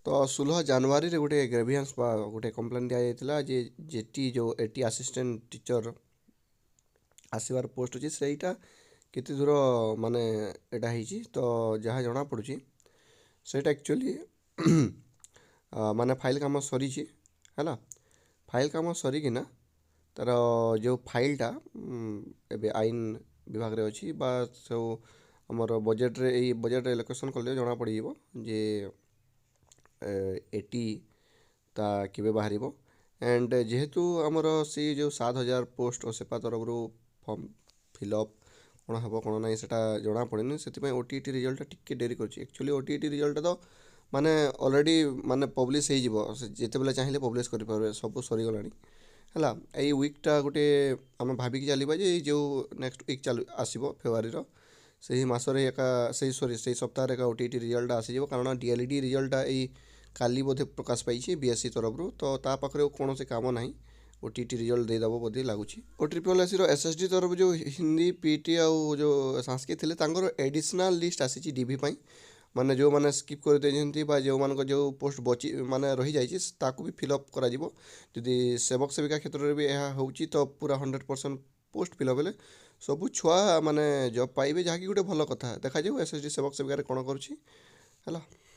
तो 16 जनवरी रे गोटे ग्रेभियंस बा गोटे कम्प्लेन दिया जे जेटी जो एटी असिस्टेंट टीचर आसबार पोस्ट अच्छे सहीटा केते दूर माने एटा ହେଇଛି तो जहाँ जना पड़ुची ସେଇଟା एक्चुअली माने फाइल काम सरी है फाइल काम सरीकिना तार जो फाइलटा एबे आईन विभाग रे अच्छी बा सब आमर बजेट रे यही बजेट एलोकेशन कले जना पड़ जे एटी ता केबे बाहर एंड जेहेतु आमर सी जो 7,000 पोस्ट सेपा तरफ फॉर्म फिलअप कौन हम कौन ना सेटा जना पड़े से ओटीटी रिजल्ट टिके डेरी कर एक्चुअली ओटीटी रिजल्ट तो माने ऑलरेडी माने पब्लिश हो जिते बेले चाहिए पब्लिश करें सब सरीगला है यही वीकटा गोटे आम भाविकी चलवा जो नेक्स्ट वीक चल आसो फेब्रुआरी से ही मसरे एका से सॉरी से सप्ताह एका ओटीटी रिजल्ट आसीज कारण डीएलईडी रिजल्ट यही काली बोधे प्रकाश पाई बीएससी तरफ तो ता पाखे कौन से काम ना ओटीटी रिजल्ट देदेव बोधे लगुच ओ ट्रिपल एस एसएसडी तरफ जो हिंदी पीटी आउ जो संस्कृत थे एडिशनल लिस्ट आसी डीवी माने जो माने स्किप कर देछंती बा जो मान जो पोस्ट बची माने रही जाइए ताकू भी फिलअप करा जिवो जदि सेवक सेविका क्षेत्र में भी यह होची तो पूरा 100% पोस्ट फिलअप हेले सबू छुआ माने जॉब पाइबे जहाँकि गोटे भल कथा देखा जाऊ एसएसडी सेवक सेविका कौन करुँची है।